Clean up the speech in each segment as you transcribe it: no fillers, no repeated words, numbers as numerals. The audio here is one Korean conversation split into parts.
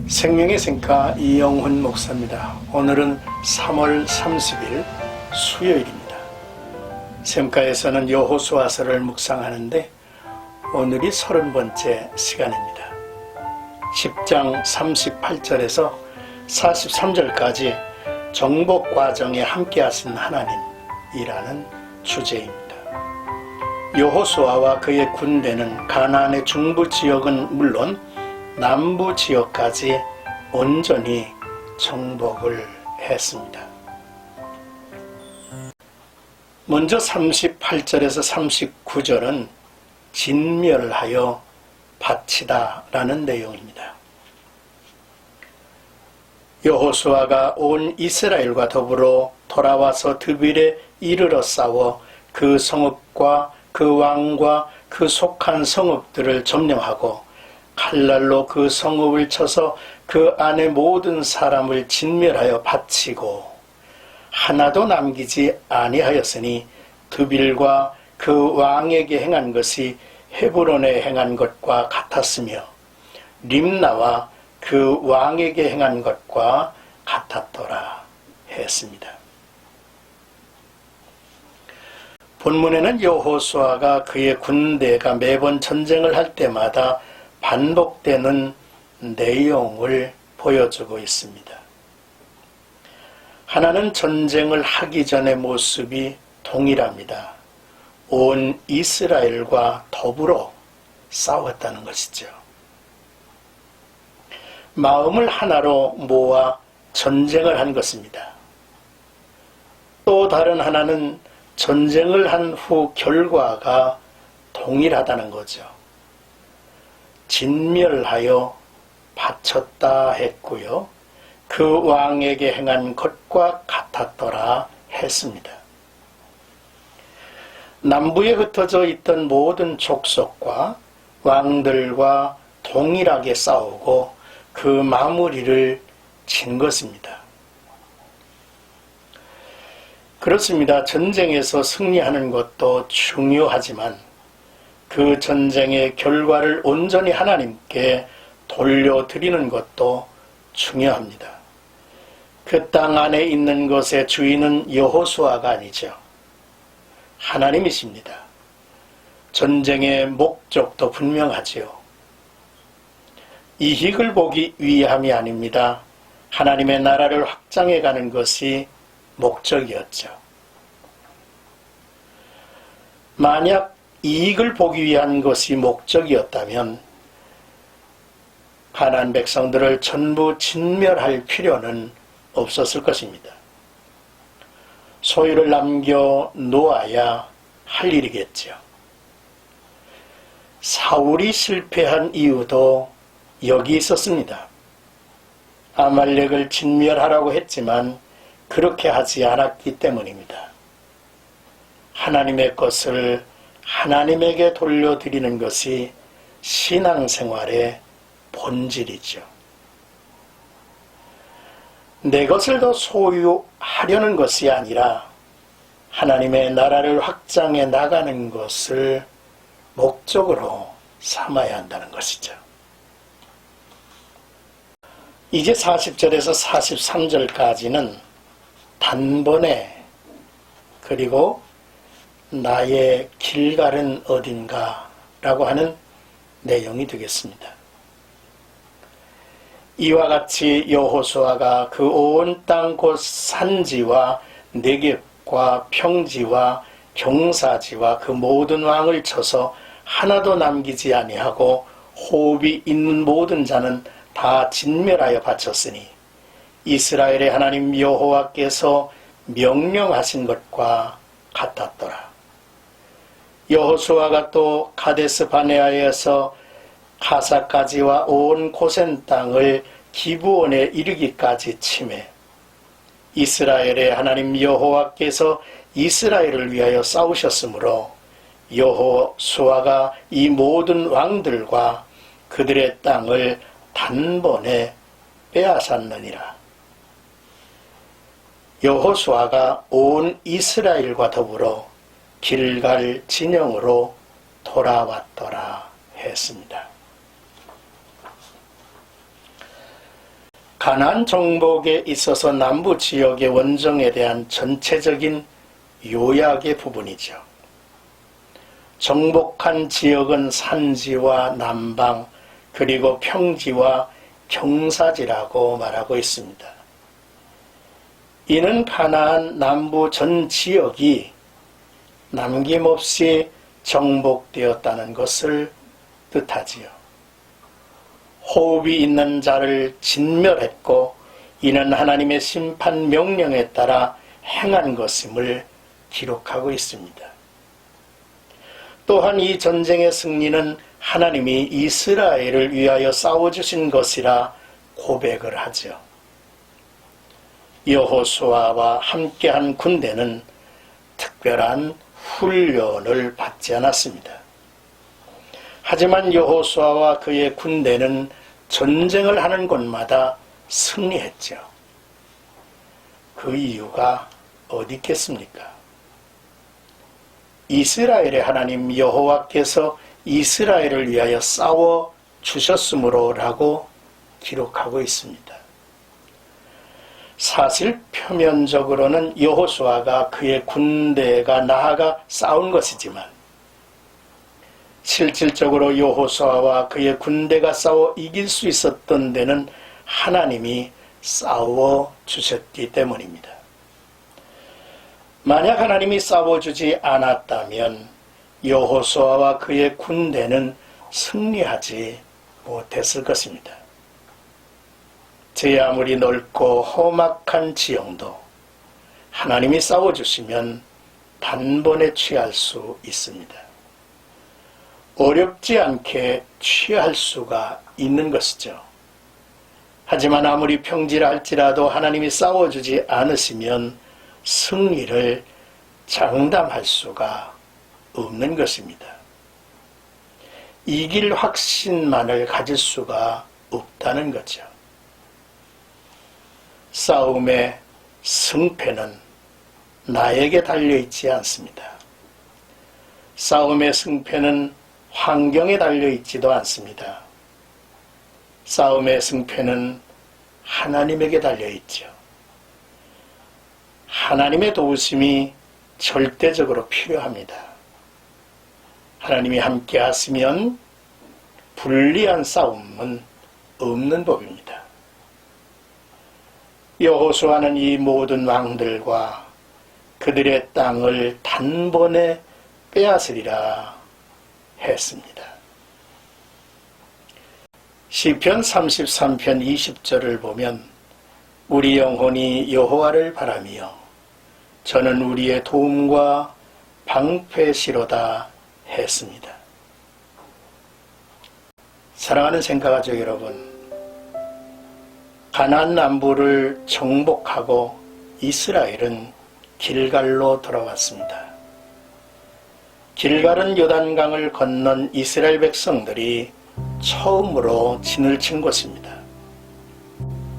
생명의 생가 이영훈 목사입니다. 오늘은 3월 30일 수요일입니다. 생가에서는 여호수아서를 묵상하는데 오늘이 30번째 시간입니다. 10장 38절에서 43절까지 정복 과정에 함께하신 하나님이라는 주제입니다. 여호수아와 그의 군대는 가나안의 중부 지역은 물론 남부 지역까지 온전히 정복을 했습니다. 먼저 38절에서 39절은 진멸하여 바치다 라는 내용입니다. 여호수아가 온 이스라엘과 더불어 돌아와서 드빌에 이르러 싸워 그 성읍과 그 왕과 그 속한 성읍들을 점령하고 칼날로 그 성읍을 쳐서 그 안에 모든 사람을 진멸하여 바치고 하나도 남기지 아니하였으니 드빌과 그 왕에게 행한 것이 헤브론에 행한 것과 같았으며 림나와 그 왕에게 행한 것과 같았더라 했습니다. 본문에는 여호수아가 그의 군대가 매번 전쟁을 할 때마다 반복되는 내용을 보여주고 있습니다. 하나는 전쟁을 하기 전의 모습이 동일합니다. 온 이스라엘과 더불어 싸웠다는 것이죠. 마음을 하나로 모아 전쟁을 한 것입니다. 또 다른 하나는 전쟁을 한 후 결과가 동일하다는 거죠. 진멸하여 바쳤다 했고요. 그 왕에게 행한 것과 같았더라 했습니다. 남부에 흩어져 있던 모든 족속과 왕들과 동일하게 싸우고 그 마무리를 진 것입니다. 그렇습니다. 전쟁에서 승리하는 것도 중요하지만 그 전쟁의 결과를 온전히 하나님께 돌려드리는 것도 중요합니다. 그 땅 안에 있는 것의 주인은 여호수아가 아니죠. 하나님이십니다. 전쟁의 목적도 분명하지요. 이익을 보기 위함이 아닙니다. 하나님의 나라를 확장해 가는 것이 목적이었죠. 만약 이익을 보기 위한 것이 목적이었다면 가나안 백성들을 전부 진멸할 필요는 없었을 것입니다. 소유를 남겨 놓아야 할 일이겠죠. 사울이 실패한 이유도 여기 있었습니다. 아말렉을 진멸하라고 했지만 그렇게 하지 않았기 때문입니다. 하나님의 것을 하나님에게 돌려드리는 것이 신앙생활의 본질이죠. 내 것을 더 소유하려는 것이 아니라 하나님의 나라를 확장해 나가는 것을 목적으로 삼아야 한다는 것이죠. 이제 40절에서 43절까지는 단번에 그리고 나의 길갈은 어딘가 라고 하는 내용이 되겠습니다. 이와 같이 여호수아가 그 온 땅 곧 산지와 네겝과 평지와 경사지와 그 모든 왕을 쳐서 하나도 남기지 아니하고 호흡이 있는 모든 자는 다 진멸하여 바쳤으니 이스라엘의 하나님 여호와께서 명령하신 것과 같았더라. 여호수아가 또 가데스 바네아에서 가사까지와 온 고센 땅을 기브온에 이르기까지 치매 이스라엘의 하나님 여호와께서 이스라엘을 위하여 싸우셨으므로 여호수아가 이 모든 왕들과 그들의 땅을 단번에 빼앗았느니라. 여호수아가 온 이스라엘과 더불어 길갈 진영으로 돌아왔더라 했습니다. 가나안 정복에 있어서 남부 지역의 원정에 대한 전체적인 요약의 부분이죠. 정복한 지역은 산지와 남방 그리고 평지와 경사지라고 말하고 있습니다. 이는 가나안 남부 전 지역이 남김없이 정복되었다는 것을 뜻하지요. 호흡이 있는 자를 진멸했고 이는 하나님의 심판 명령에 따라 행한 것임을 기록하고 있습니다. 또한 이 전쟁의 승리는 하나님이 이스라엘을 위하여 싸워주신 것이라 고백을 하죠. 여호수아와 함께한 군대는 특별한 훈련을 받지 않았습니다. 하지만 여호수아와 그의 군대는 전쟁을 하는 곳마다 승리했죠. 그 이유가 어디 있겠습니까? 이스라엘의 하나님 여호와께서 이스라엘을 위하여 싸워 주셨으므로라고 기록하고 있습니다. 사실 표면적으로는 여호수아가 그의 군대가 나아가 싸운 것이지만 실질적으로 여호수아와 그의 군대가 싸워 이길 수 있었던 데는 하나님이 싸워 주셨기 때문입니다. 만약 하나님이 싸워주지 않았다면 여호수아와 그의 군대는 승리하지 못했을 것입니다. 제 아무리 넓고 험악한 지형도 하나님이 싸워주시면 단번에 취할 수 있습니다. 어렵지 않게 취할 수가 있는 것이죠. 하지만 아무리 평지라 할지라도 하나님이 싸워주지 않으시면 승리를 장담할 수가 없는 것입니다. 이길 확신만을 가질 수가 없다는 거죠. 싸움의 승패는 나에게 달려있지 않습니다. 싸움의 승패는 환경에 달려있지도 않습니다. 싸움의 승패는 하나님에게 달려있죠. 하나님의 도우심이 절대적으로 필요합니다. 하나님이 함께 하시면 불리한 싸움은 없는 법입니다. 여호수아는 이 모든 왕들과 그들의 땅을 단번에 빼앗으리라 했습니다. 시편 33편 20절을 보면 우리 영혼이 여호와를 바라며 저는 우리의 도움과 방패시로다 했습니다. 사랑하는 생각가족 여러분, 가나안 남부를 정복하고 이스라엘은 길갈로 돌아왔습니다. 길갈은 요단강을 건넌 이스라엘 백성들이 처음으로 진을 친 곳입니다.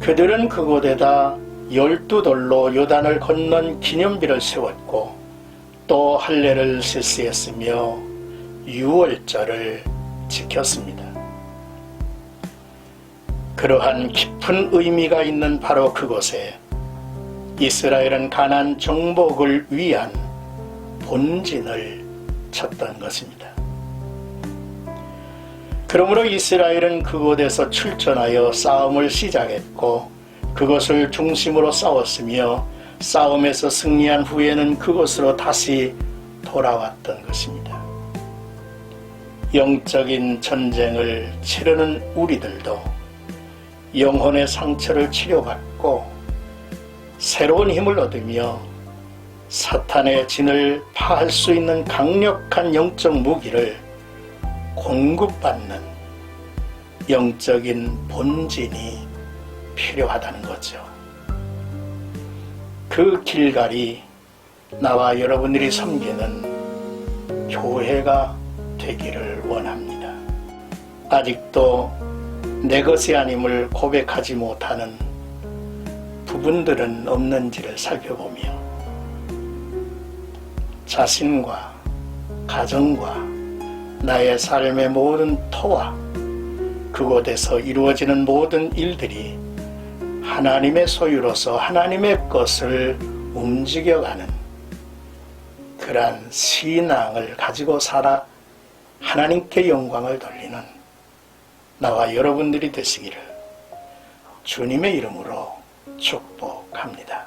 그들은 그곳에다 12돌로 요단을 건넌 기념비를 세웠고 또 할례를 실시했으며 유월절을 지켰습니다. 그러한 깊은 의미가 있는 바로 그곳에 이스라엘은 가나안 정복을 위한 본진을 쳤던 것입니다. 그러므로 이스라엘은 그곳에서 출전하여 싸움을 시작했고 그것을 중심으로 싸웠으며 싸움에서 승리한 후에는 그곳으로 다시 돌아왔던 것입니다. 영적인 전쟁을 치르는 우리들도 영혼의 상처를 치료받고 새로운 힘을 얻으며 사탄의 진을 파할 수 있는 강력한 영적 무기를 공급받는 영적인 본진이 필요하다는 거죠. 그 길갈이 나와 여러분들이 섬기는 교회가 되기를 원합니다. 아직도 내 것이 아님을 고백하지 못하는 부분들은 없는지를 살펴보며 자신과 가정과 나의 삶의 모든 터와 그곳에서 이루어지는 모든 일들이 하나님의 소유로서 하나님의 것을 움직여가는 그러한 신앙을 가지고 살아 하나님께 영광을 돌리는 나와 여러분들이 되시기를 주님의 이름으로 축복합니다.